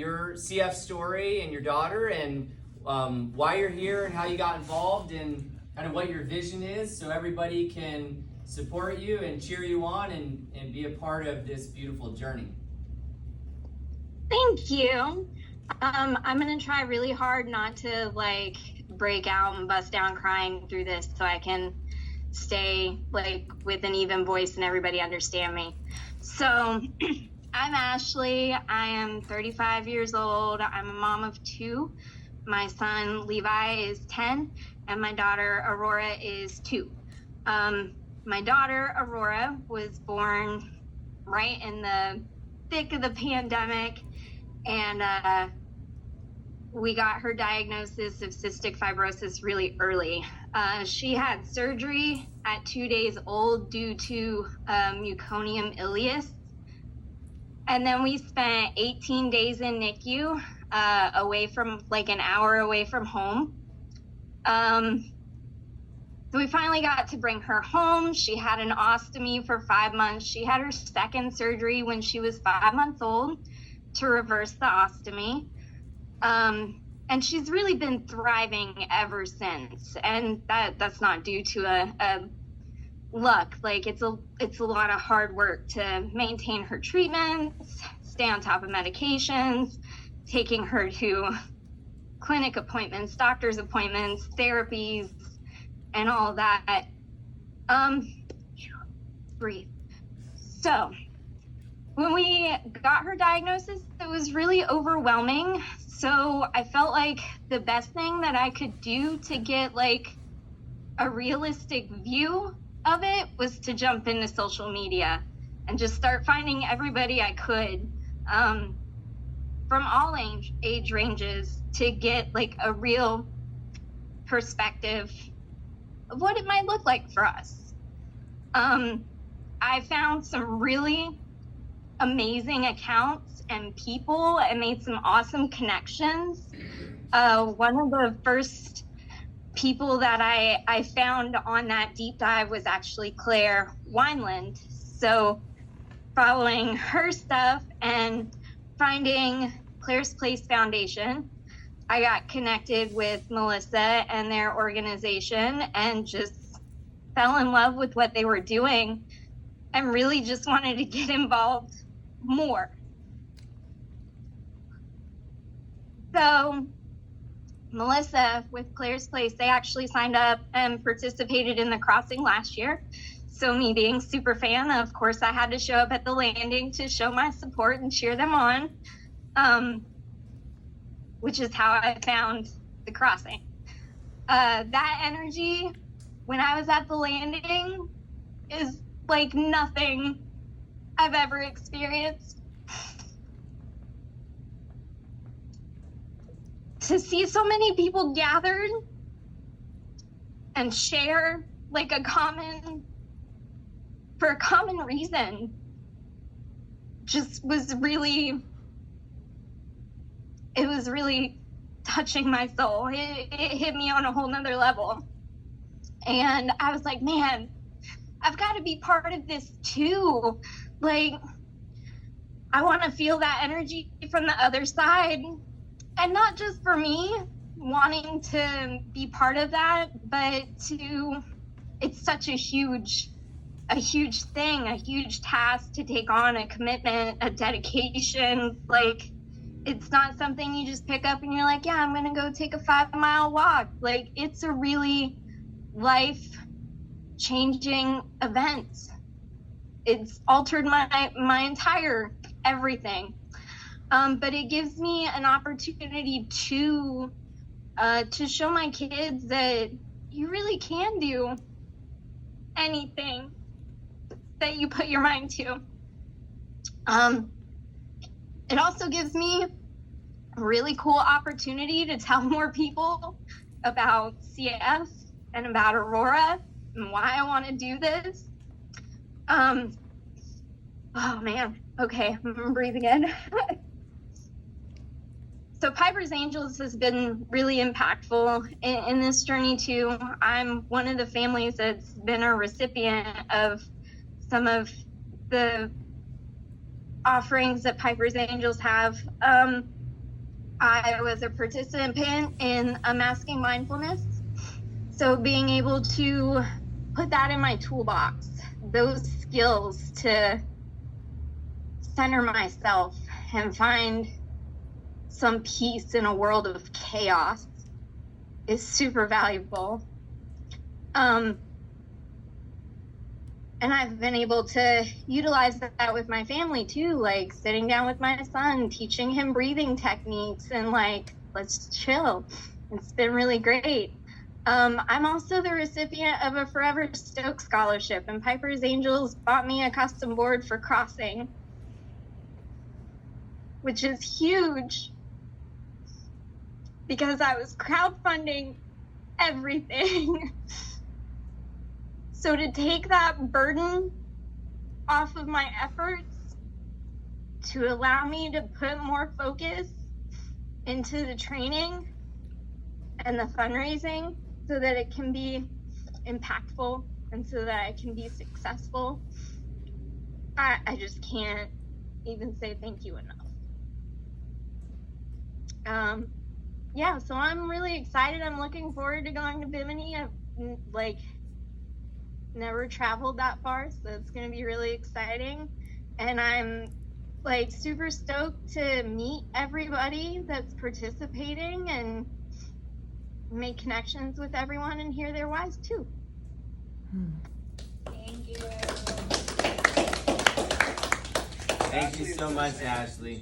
your CF story and your daughter, and why you're here and how you got involved, and kind of what your vision is, so everybody can support you and cheer you on and be a part of this beautiful journey. Thank you. I'm gonna try really hard not to break out and bust down crying through this, so I can stay with an even voice and everybody understand me. So I'm Ashely. I am 35 years old. I'm a mom of 2. My son Levi is 10 and my daughter Aurora is 2. My daughter Aurora was born right in the thick of the pandemic, and we got her diagnosis of cystic fibrosis really early. She had surgery at 2 days old due to meconium ileus. And then we spent 18 days in NICU, away from, an hour away from home. So we finally got to bring her home. She had an ostomy for 5 months. She had her second surgery when she was 5 months old to reverse the ostomy. And she's really been thriving ever since. And that's not due to a luck. It's a lot of hard work to maintain her treatments, stay on top of medications, taking her to clinic appointments, doctor's appointments, therapies, and all that. Breathe. So when we got her diagnosis, it was really overwhelming. So I felt like the best thing that I could do to get a realistic view of it was to jump into social media and just start finding everybody I could, from all age ranges, to get a real perspective of what it might look like for us. I found some really amazing accounts and people and made some awesome connections. One of the first people that I found on that deep dive was actually Claire Wineland. So following her stuff and finding Claire's Place Foundation, I got connected with Melissa and their organization and just fell in love with what they were doing and really just wanted to get involved more. So Melissa with Claire's Place, they actually signed up and participated in the crossing last year. So me being super fan, of course, I had to show up at the landing to show my support and cheer them on, which is how I found the crossing. That energy when I was at the landing is like nothing I've ever experienced. To see so many people gathered and share for a common reason just was really touching my soul. It hit me on a whole nother level. And I was like, man, I've got to be part of this too. I want to feel that energy from the other side. And not just for me wanting to be part of that, but it's such a huge thing, a huge task to take on, a commitment, a dedication. It's not something you just pick up and you're like, yeah, I'm going to go take a 5-mile walk. It's a really life-changing event. It's altered my entire everything. But it gives me an opportunity to show my kids that you really can do anything that you put your mind to. It also gives me a really cool opportunity to tell more people about CF and about Aurora and why I want to do this. Oh man, okay, I'm breathing in. So Piper's Angels has been really impactful in this journey too. I'm one of the families that's been a recipient of some of the offerings that Piper's Angels have. I was a participant in a masking mindfulness. So being able to put that in my toolbox, those skills to center myself and find some peace in a world of chaos is super valuable. And I've been able to utilize that with my family too, like sitting down with my son, teaching him breathing techniques, and like, let's chill. It's been really great. I'm also the recipient of a Forever Stoke scholarship, and Piper's Angels bought me a custom board for crossing, which is huge because I was crowdfunding everything. So to take that burden off of my efforts, to allow me to put more focus into the training and the fundraising so that it can be impactful and so that I can be successful, I just can't even say thank you enough. Yeah, so I'm really excited. I'm looking forward to going to Bimini. I've never traveled that far, so it's going to be really exciting. And I'm like super stoked to meet everybody that's participating and make connections with everyone and hear their whys too. Thank you. Thank you so much, Ashely.